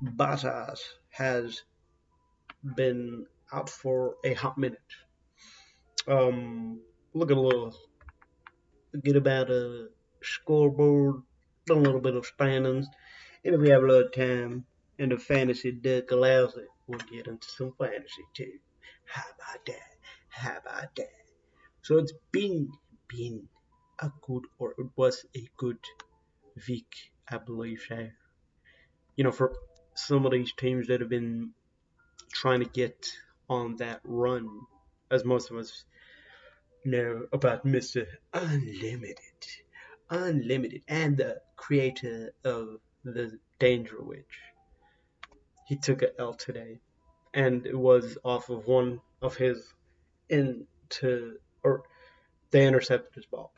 Bottas has been out for a hot minute. Look at a little, get about a scoreboard, a little bit of standings, and if we have a little time and the fantasy deck allows it, we'll get into some fantasy too. How about that? How about that? So it's been a good, or it was a good week, I believe. So, for some of these teams that have been trying to get on that run, as most of us know about Mr. Unlimited. Unlimited, and the creator of the Danger Witch. He took a L today, and it was off of one of his into or they intercepted his ball.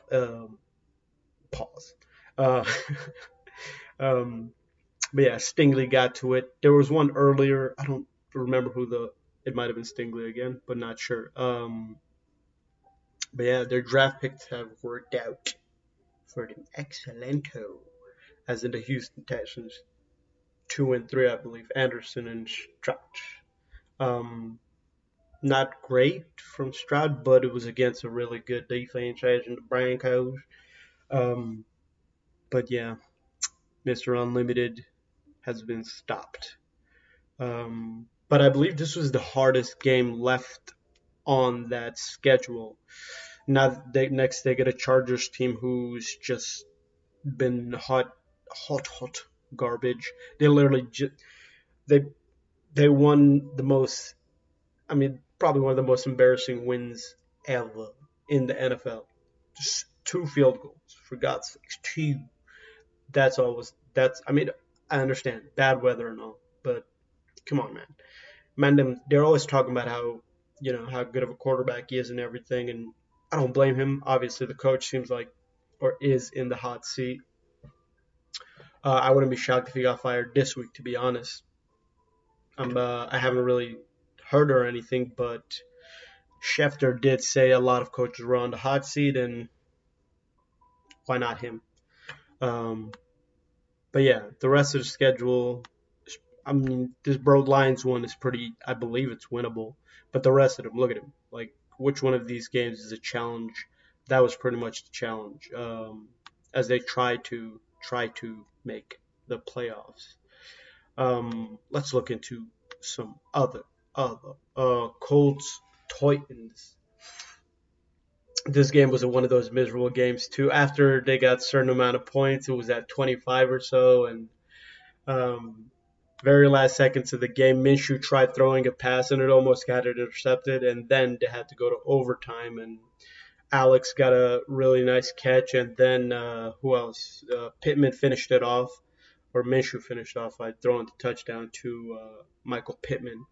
Pause. Uh, um, but yeah, Stingley got to it. There was one earlier. I don't remember who the. It might have been Stingley again, but not sure. But yeah, their draft picks have worked out for them excellento, as in the Houston Texans, 2 and 3, I believe. Anderson and Stroud. Um, Not great from Stroud, but it was against a really good defense as in the Broncos. Um, but yeah, Mr. Unlimited has been stopped. But I believe this was the hardest game left on that schedule. Now, next they get a Chargers team who's just been hot garbage. They literally they they won the most. I mean, probably one of the most embarrassing wins ever in the NFL. Just 2 field goals, for God's sakes, 2. That's always that's. I mean, I understand bad weather and all, but come on, man. They're always talking about how good of a quarterback he is and everything, and I don't blame him. Obviously, the coach seems like or is in the hot seat. I wouldn't be shocked if he got fired this week, to be honest. I haven't really heard or anything, but Schefter did say a lot of coaches were on the hot seat, and why not him? Um, but yeah, the rest of the schedule. I mean, this Broad Lions one is pretty. I believe it's winnable, but the rest of them, look at them. Like, which one of these games is a challenge? That was pretty much the challenge as they try to make the playoffs. Let's look into some other Colts Titans. This game was one of those miserable games too. After they got a certain amount of points, it was at 25 or so, and um, very last seconds of the game, Minshew tried throwing a pass and it almost got it intercepted, and then they had to go to overtime, and Alex got a really nice catch, and then who else? Pittman finished it off, or Minshew finished off by throwing the touchdown to Michael Pittman.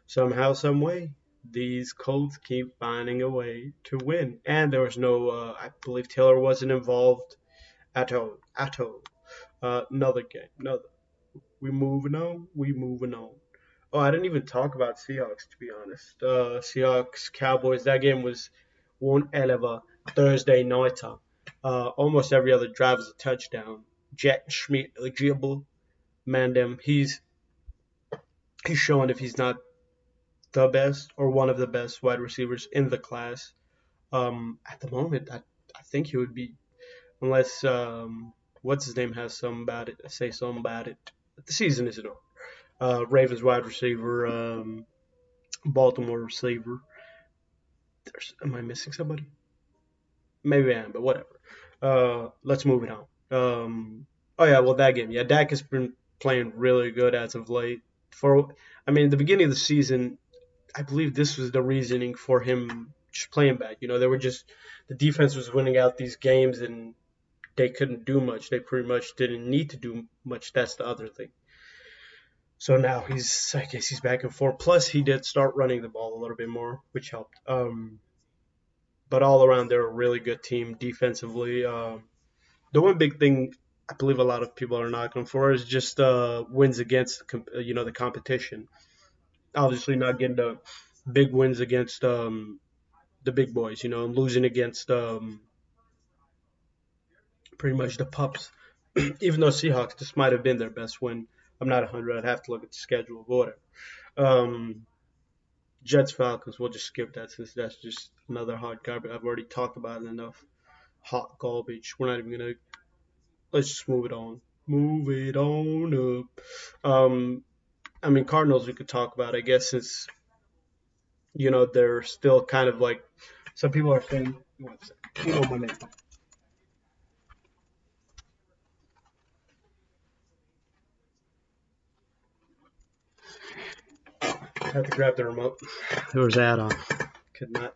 Somehow, some way, these Colts keep finding a way to win, and there was no. I believe Taylor wasn't involved at all. At all. Another game. Another. We moving on. We moving on. Oh, I didn't even talk about Seahawks to be honest. Seahawks Cowboys. That game was one hell of a Thursday nighter. Almost every other drive was a touchdown. Jet Schmidt, Jibble, Mandem. He's showing if he's not the best or one of the best wide receivers in the class. At the moment, I think he would be, unless what's his name has some about it. Say something about it. The season isn't over. Ravens wide receiver, Baltimore receiver. Am I missing somebody? Maybe I am, but whatever. Let's move it on. Oh yeah, well that game, yeah, Dak has been playing really good as of late. I mean, the beginning of the season, I believe this was the reasoning for him just playing bad. They were just the defense was winning out these games and they couldn't do much. They pretty much didn't need to do much. That's the other thing. So now I guess he's back in form. Plus, he did start running the ball a little bit more, which helped. But all around, they're a really good team defensively. The one big thing I believe a lot of people are knocking for is just wins against the competition. Obviously, not getting the big wins against the big boys. Losing against pretty much the pups. Even though Seahawks, this might have been their best win. I'm not 100. I'd have to look at the schedule, but whatever. Um, Jets Falcons. We'll just skip that since that's just another hot garbage. I've already talked about it enough. Hot garbage. We're not even gonna. Let's just move it on. Move it on up. I mean Cardinals we could talk about. I guess since they're still kind of like some people are saying. One second. My name. I had to grab the remote. There was that on. Could not.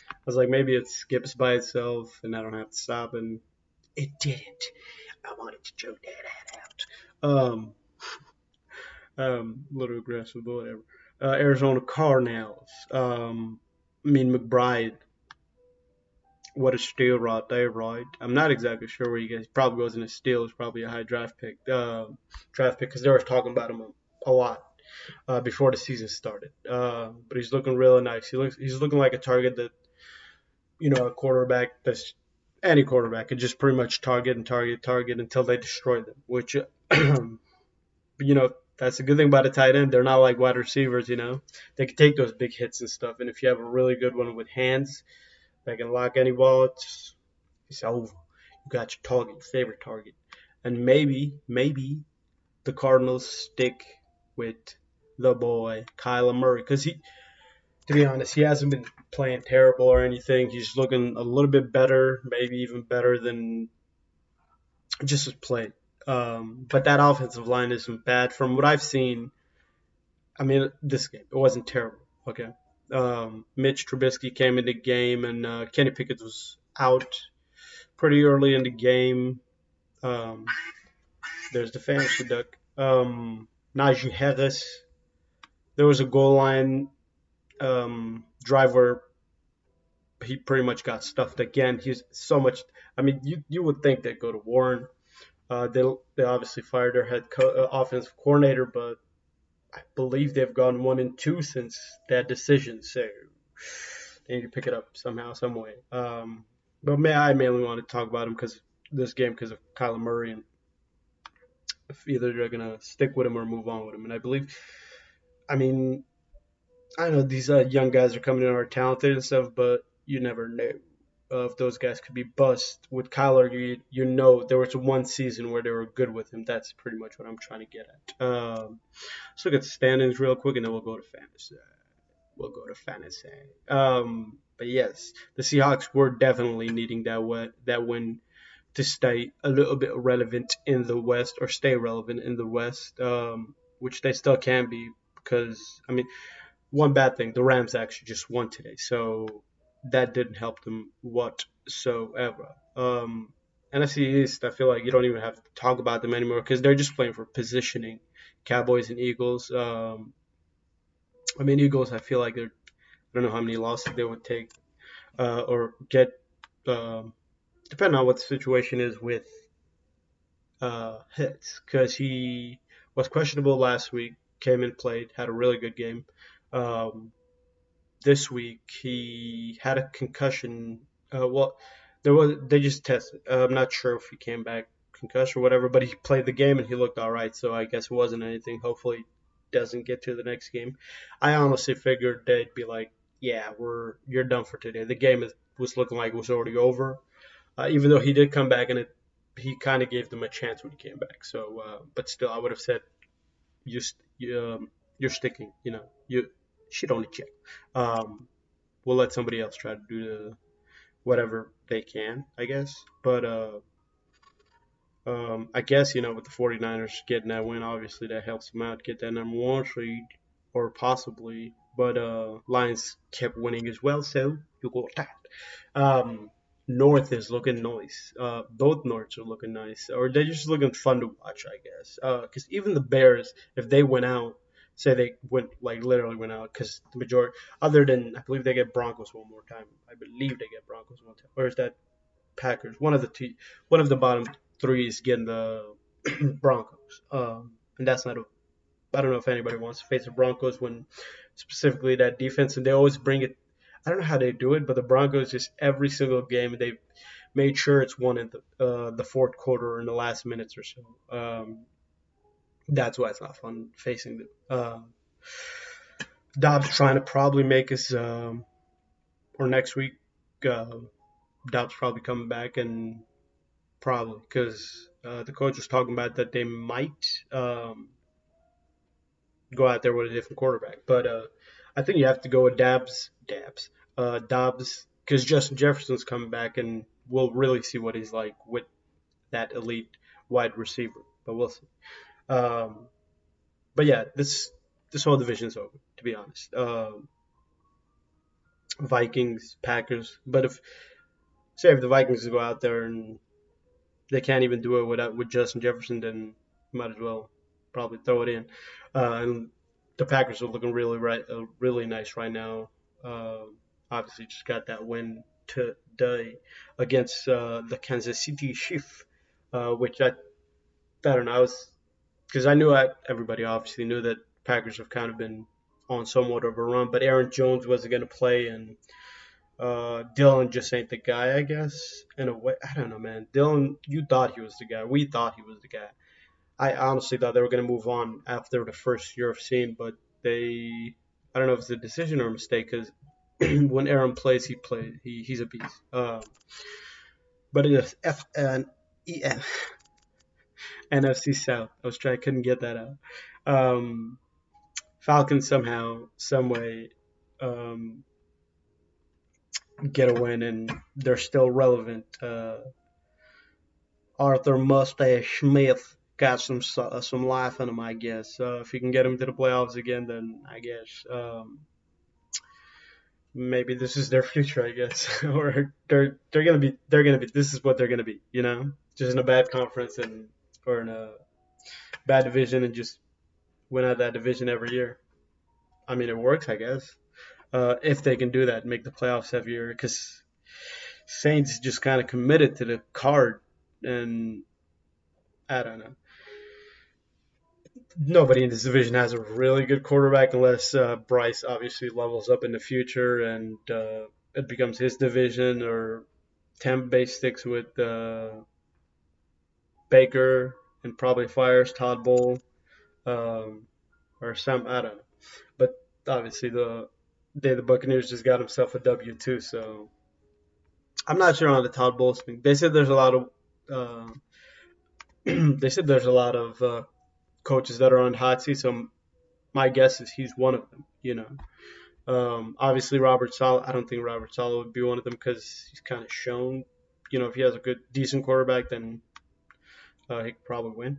I was like, maybe it skips by itself and I don't have to stop, and it didn't. I wanted to choke that out. A little aggressive, but whatever. Arizona Cardinals. I mean McBride. What a steal right there, right? I'm not exactly sure where he gets. Probably wasn't a steal. It's probably a high draft pick. Because they were talking about him a lot before the season started. But he's looking really nice. He's looking like a target that a quarterback that's any quarterback could just pretty much target and target, target until they destroy them. Which that's a good thing about a tight end. They're not like wide receivers. They can take those big hits and stuff. And if you have a really good one with hands that can lock any ball, it's over. You got your target, your favorite target, and maybe the Cardinals stick with the boy Kyler Murray because to be honest, he hasn't been playing terrible or anything. He's looking a little bit better, maybe even better than just his play. But that offensive line isn't bad from what I've seen. I mean, this game it wasn't terrible. Okay, Mitch Trubisky came into the game and Kenny Pickett was out pretty early in the game. Um, there's the fantasy duck. Najee Harris. There was a goal line drive where he pretty much got stuffed again. He's so much. I mean, you would think they'd go to Warren. They obviously fired their offensive coordinator, but I believe they've gone 1-2 since that decision. So they need to pick it up somehow, some way. But I mainly want to talk about him because of Kyler Murray and if either they're gonna stick with him or move on with him. And I mean, I know these young guys are coming in are talented and stuff, but you never know if those guys could be bust. With Kyler, there was one season where they were good with him. That's pretty much what I'm trying to get at. Let's look at the standings real quick, and then we'll go to fantasy. But yes, the Seahawks were definitely needing that win to stay a little bit relevant in the West or stay relevant in the West, which they still can be because I mean one bad thing, the Rams actually just won today, so that didn't help them whatsoever. NFC East, I feel like you don't even have to talk about them anymore because they're just playing for positioning. Cowboys and Eagles. I mean, Eagles, I feel like I don't know how many losses they would take or get, depending on what the situation is with Hits, because he was questionable last week, came and played, had a really good game. Um, this week he had a concussion. They just tested. I'm not sure if he came back concussion or whatever, but he played the game and he looked all right. So I guess it wasn't anything. Hopefully, doesn't get to the next game. I honestly figured they'd be like, yeah, you're done for today. The game was looking like it was already over. Even though he did come back and he kind of gave them a chance when he came back. So, but still, I would have said you, you're sticking. You should only check. Um, we'll let somebody else try to do whatever they can, I guess. But I guess with the 49ers getting that win, obviously that helps them out get that number one seed or possibly. But Lions kept winning as well, so you got that. Um, North is looking nice. Both Norths are looking nice, or they're just looking fun to watch, I guess. Because even the Bears, if they went out, say they went like literally went out, because the majority, other than I believe they get Broncos one more time. I believe they get Broncos one time, or is that Packers? One of the bottom three is getting the Broncos. And that's not a. I don't know if anybody wants to face the Broncos when specifically that defense, and they always bring it. I don't know how they do it, but the Broncos just every single game they've made sure it's won in the fourth quarter or in the last minutes or so. That's why it's not fun facing them. Dobbs trying to probably make us, or next week, uh, Dobbs probably coming back and probably because the coach was talking about that they might go out there with a different quarterback. But I think you have to go with Dobbs, because Justin Jefferson's coming back, and we'll really see what he's like with that elite wide receiver. But we'll see. Um, but yeah, this whole division's over. To be honest, Vikings, Packers. But if the Vikings go out there and they can't even do it with Justin Jefferson, then might as well probably throw it in. And the Packers are looking really nice right now. Uh, Obviously, just got that win today against the Kansas City Chiefs, which I don't know. I was because everybody obviously knew that Packers have kind of been on somewhat of a run, but Aaron Jones wasn't going to play, and Dylan just ain't the guy, I guess. In a way, I don't know, man. Dylan, you thought he was the guy. We thought he was the guy. I honestly thought they were going to move on after the first year of seeing, but I don't know if it's a decision or a mistake, because when Aaron plays, he's a beast. But in the NFC South, couldn't get that out. Um, Falcons somehow, some way, um, get a win, and they're still relevant. Arthur Mustache Smith got some life in him, I guess. If he can get him to the playoffs again, then I guess maybe this is their future, I guess, or they're gonna be. This is what they're gonna be, just in a bad conference or in a bad division, and just win out that division every year. I mean, it works, I guess. If they can do that, make the playoffs every year, because Saints just kind of committed to the card, and I don't know. Nobody in this division has a really good quarterback unless Bryce obviously levels up in the future and it becomes his division, or Tampa Bay sticks with Baker and probably fires Todd Bowles, um, or some, I don't know. But obviously the Buccaneers just got himself a W too, so I'm not sure on the Todd Bowles thing. They said there's a lot of coaches that are on hot seat, so my guess is he's one of them. Obviously Robert Saleh. I don't think Robert Saleh would be one of them because he's kind of shown, if he has a decent quarterback, then he could probably win.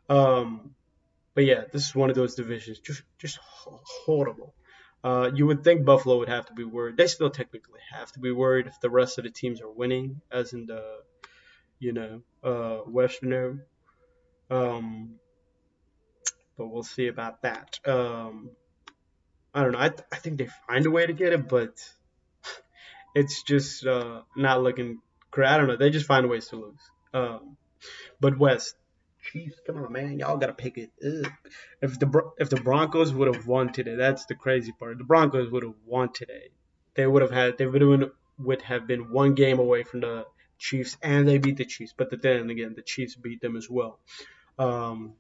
But yeah, this is one of those divisions just horrible. You would think Buffalo would have to be worried. They still technically have to be worried if the rest of the teams are winning, as in the Western area. Um, but we'll see about that. I don't know. I think they find a way to get it, but it's just not looking great. I don't know. They just find ways to lose. But West, Chiefs, come on, man, y'all gotta pick it up. If the Broncos would have won today, that's the crazy part. The Broncos would have won today. They would have been one game away from the Chiefs, and they beat the Chiefs. But then again, the Chiefs beat them as well. Um,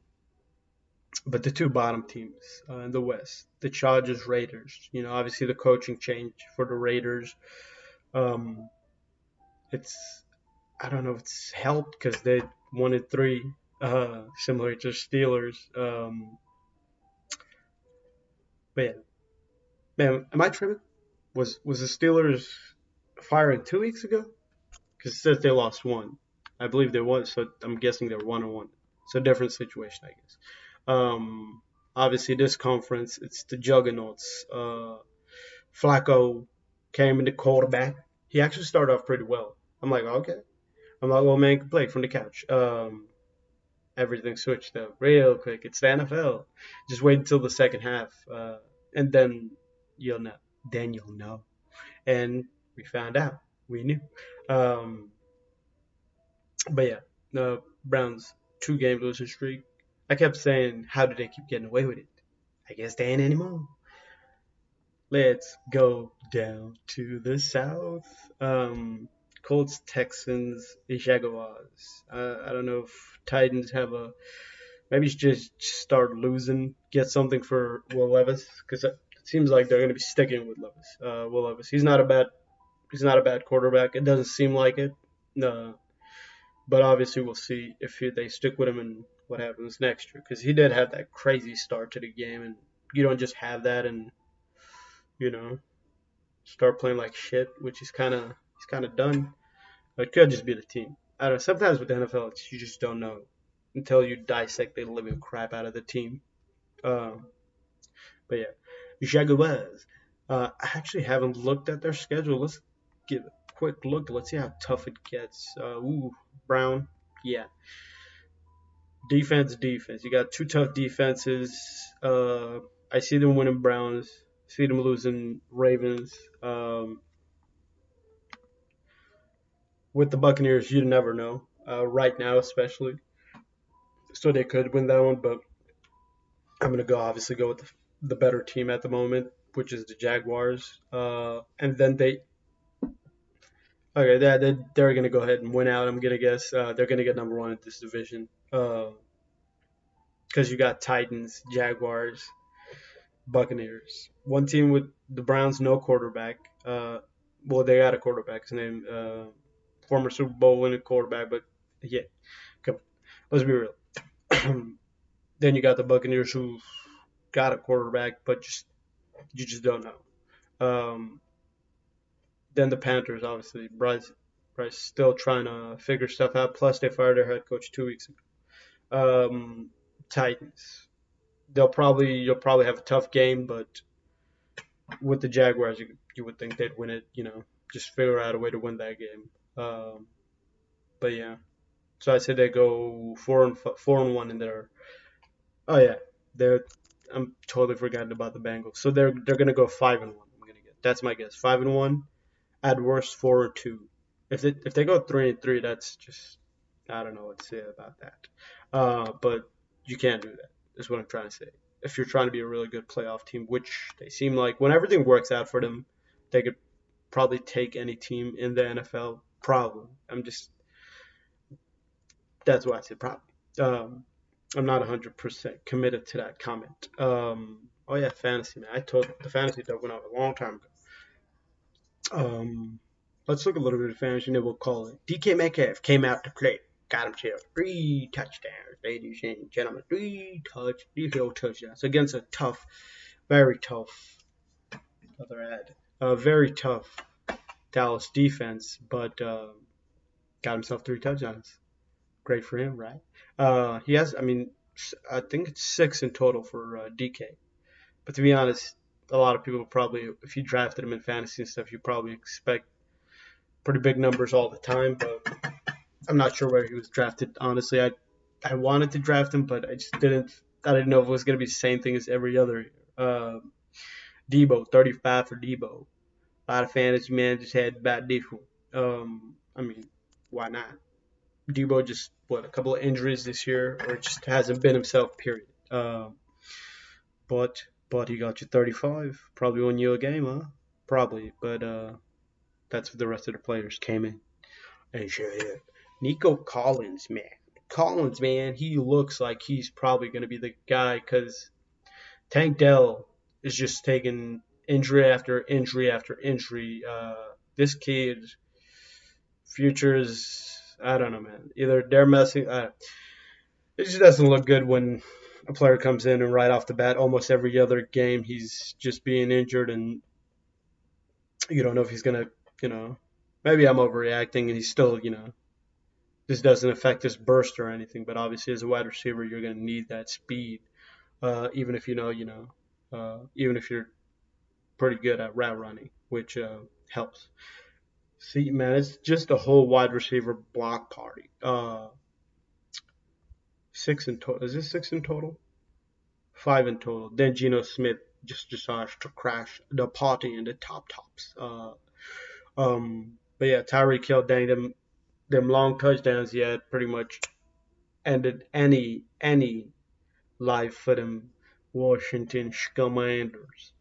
but the two bottom teams in the West, the Chargers, Raiders. Obviously the coaching change for the Raiders. Um, it's I don't know if it's helped because they wanted three, similar to Steelers. But yeah, man, am I tripping? Was the Steelers firing 2 weeks ago? Because it says they lost one. I believe they won, so I'm guessing they're 1-1. So different situation, I guess. Obviously, this conference, it's the juggernauts. Flacco came in the quarterback. He actually started off pretty well. I'm like, okay. I'm like, well, man can play from the couch. Everything switched up real quick. It's the NFL. Just wait until the second half, and then you'll know. Then you'll know. And we found out. We knew. Um, but yeah, the Browns 2-game losing streak. I kept saying, how did they keep getting away with it? I guess they ain't anymore. Let's go down to the South. Colts, Texans, Jaguars. I don't know if Titans have a maybe just start losing, get something for Will Levis because it seems like they're going to be sticking with Levis. Will Levis, he's not a bad quarterback. It doesn't seem like it. No, but obviously we'll see if they stick with him and what happens next year because he did have that crazy start to the game, and you don't just have that and you know start playing like shit, which he's kind of done. But it could just be the team. I don't know. Sometimes with the NFL, you just don't know until you dissect the living crap out of the team. Um, but yeah, Jaguars. I actually haven't looked at their schedule. Let's give a quick look. Let's see how tough it gets. Brown. Yeah, defense. You got two tough defenses. I see them winning Browns. See them losing Ravens. With the Buccaneers, you never know. Right now, especially, so they could win that one. But I'm gonna obviously go with the better team at the moment, which is the Jaguars. And then okay, they're gonna go ahead and win out. I'm gonna guess they're gonna get number one in this division. Because you got Titans, Jaguars, Buccaneers. One team with the Browns, no quarterback. Well, they got a quarterback. His name, former Super Bowl winning quarterback. But yeah, come, let's be real. Then you got the Buccaneers, who got a quarterback, but you just don't know. Um, then the Panthers, obviously, Bryce still trying to figure stuff out. Plus, they fired their head coach 2 weeks ago. Titans, you'll probably have a tough game, but with the Jaguars, you would think they'd win it. Just figure out a way to win that game. But yeah, so I said they go 4-1 in there. Oh yeah, they're. I'm totally forgotten about the Bengals. So they're gonna go 5-1. I'm gonna get. That's my guess. 5-1. At worst 4-2. If they go 3-3, that's just I don't know what to say about that. But you can't do that. That's what I'm trying to say. If you're trying to be a really good playoff team, which they seem like, when everything works out for them, they could probably take any team in the NFL. Probably. That's why I said probably. I'm not 100% committed to that comment. Oh yeah, fantasy man. I told the fantasy that went out a long time ago. Um, let's look a little bit at fantasy, and then we'll call it. DK Metcalf came out to play. Got himself 3 touchdowns, ladies and gentlemen. 3 touchdowns against a tough, very tough, other ad, a very tough Dallas defense, but got himself 3 touchdowns. Great for him, right? He has, I think it's 6 in total for DK. But to be honest, a lot of people probably, if you drafted him in fantasy and stuff, you probably expect pretty big numbers all the time. But I'm not sure where he was drafted. Honestly, I wanted to draft him, but I just didn't. I didn't know if it was gonna be the same thing as every other year. Debo, 35 for Debo. A lot of fantasy managers had bad Debo. Why not? Debo just a couple of injuries this year, or just hasn't been himself. Period. But he got you 35. Probably won you a game, huh? Probably, but that's what the rest of the players came in. And sure, yeah. Nico Collins, man, he looks like he's probably going to be the guy because Tank Dell is just taking injury after injury after injury. This kid's future is, I don't know, man. Either they're messing. It just doesn't look good when a player comes in and right off the bat, almost every other game, he's just being injured, and you don't know if he's gonna, maybe I'm overreacting, and he's still, this doesn't affect his burst or anything, but obviously as a wide receiver, you're gonna need that speed, even if even if you're pretty good at route running, which helps. See, man, it's just a whole wide receiver block party. 6 in total. Is this 6 in total? 5 in total. Then Geno Smith just decides to crash the party in the tops. But yeah, Tyreek Hill, dang them long touchdowns he had pretty much ended any life for them Washington Commanders.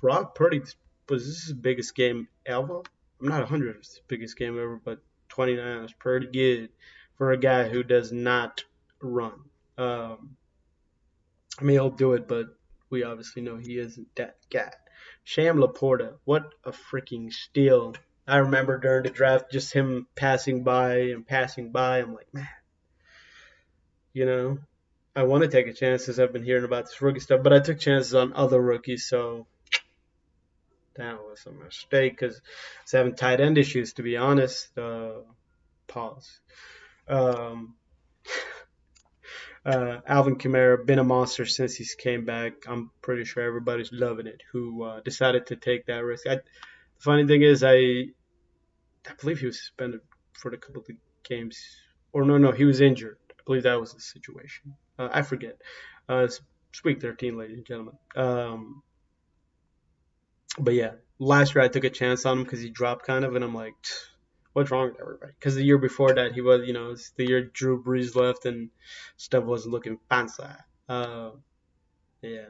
Brock Purdy was this his biggest game ever? I'm not 100 if it's his biggest game ever, but 29 is pretty good for a guy who does not run. I mean, he'll do it, but we obviously know he isn't that guy. Sham Laporta, what a freaking steal. I remember during the draft just him passing by and passing by. I'm like, man, you know, I want to take a chance since I've been hearing about this rookie stuff, but I took chances on other rookies, so that was a mistake because I was having tight end issues, to be honest. Pause. Um, Alvin Kamara been a monster since he's came back. I'm pretty sure everybody's loving it. Who decided to take that risk? The funny thing is, I believe he was suspended for a couple of games, or no, he was injured. I believe that was the situation. I forget. It's week 13, ladies and gentlemen. But yeah, last year I took a chance on him because he dropped kind of, and I'm like, what's wrong with everybody? Because the year before that, he was, it's the year Drew Brees left and stuff wasn't looking fancy. Yeah,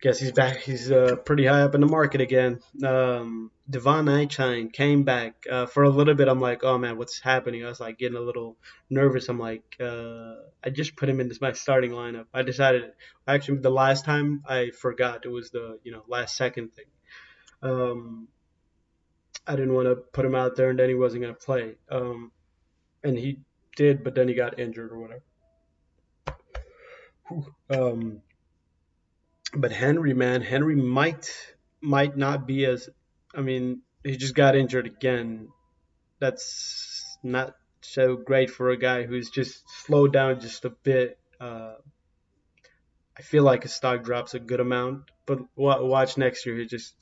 guess he's back. He's pretty high up in the market again. Devon Achane came back for a little bit. I'm like, oh man, what's happening? I was like getting a little nervous. I'm like, I just put him in my starting lineup. I decided actually the last time I forgot it was the last second thing. I didn't want to put him out there and then he wasn't going to play. And he did, but then he got injured or whatever. Um, but Henry, man, Henry might not be as. I mean, he just got injured again. That's not so great for a guy who's just slowed down just a bit. I feel like his stock drops a good amount, but watch next year. He just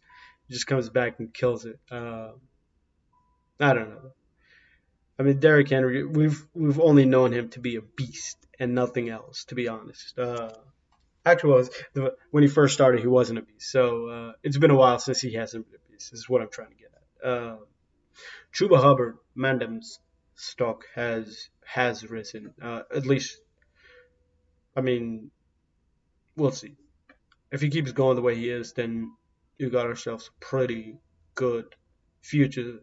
comes back and kills it. I don't know. I mean, Derrick Henry, we've only known him to be a beast and nothing else, to be honest. Actually, when he first started, he wasn't a beast. So it's been a while since he hasn't been a beast. This is what I'm trying to get at. Chuba Hubbard, Mandem's stock has risen. At least, I mean, we'll see. If he keeps going the way he is, then you got ourselves a pretty good future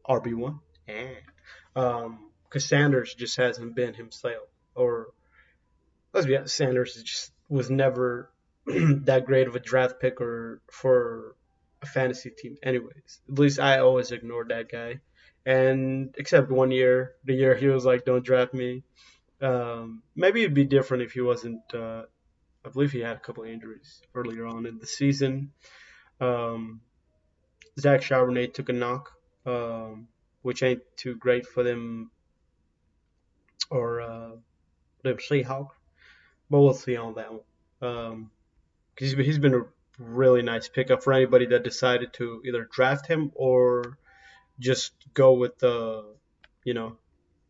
RB1. Yeah. Because Sanders just hasn't been himself. Or let's be honest, Sanders just was never that great of a draft pick or for a fantasy team. Anyways, at least I always ignored that guy. And except one year, the year he was like, "Don't draft me." Maybe it'd be different if he wasn't. I believe he had a couple of injuries earlier on in the season. Um, Zach Charbonnet took a knock, which ain't too great for them or the Seahawks. But we'll see on that one. He's been a really nice pickup for anybody that decided to either draft him or just go with the, you know,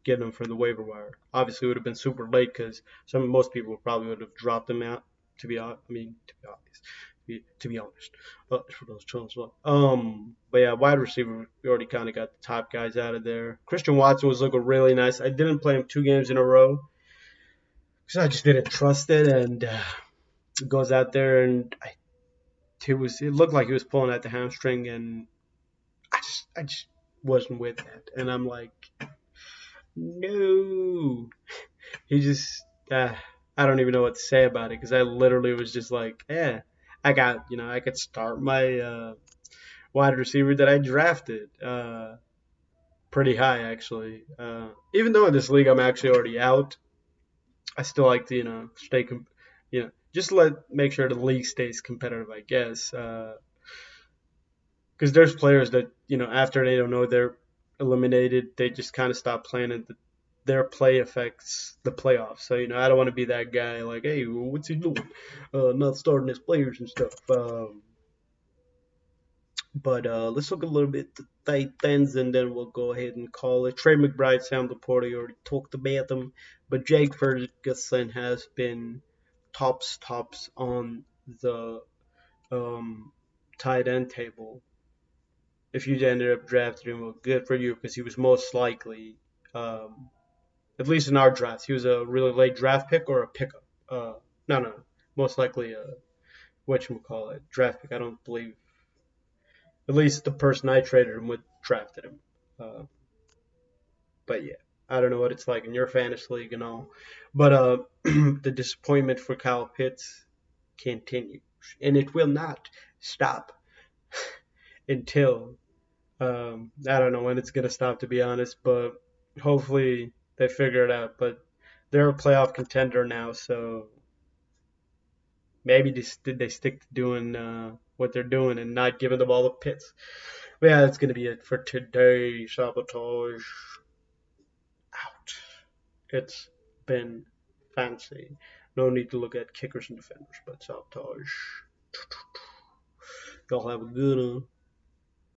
get him from the waiver wire. Obviously, it would have been super late because most people probably would have dropped him out. To be honest, to be honest, for those channels. But yeah, wide receiver, we already kind of got the top guys out of there. Christian Watson was looking really nice. I didn't play him 2 games in a row because I just didn't trust it, and goes out there and it looked like he was pulling at the hamstring, and I just wasn't with that, and I'm like, no, he just I don't even know what to say about it because I literally was just like, yeah, I could start my wide receiver that I drafted pretty high actually. Even though in this league I'm actually already out, I still like to stay just make sure the league stays competitive, I guess. Because there's players that after they don't know they're eliminated, they just kind of stop playing, and their play affects the playoffs. So I don't want to be that guy like, hey, what's he doing? Not starting his players and stuff. But let's look a little bit at the Titans, and then we'll go ahead and call it. Trey McBride, Sam Laporta, you already talked about them, but Jake Ferguson has been tops on the tight end table. If you ended up drafting him, well, good for you because he was most likely, at least in our drafts, he was a really late draft pick or a pickup. No, most likely a whatchamacallit, draft pick. I don't believe, at least the person I traded him with drafted him. But yeah. I don't know what it's like in your fantasy league and all, but the disappointment for Kyle Pitts continues, and it will not stop until I don't know when it's gonna stop, to be honest, but hopefully they figure it out. But they're a playoff contender now, so maybe they stick to doing what they're doing and not giving the ball to Pitts. But yeah, that's gonna be it for today. Sabotage out. It's been fancy. No need to look at kickers and defenders, but sabotage. Y'all have a good one.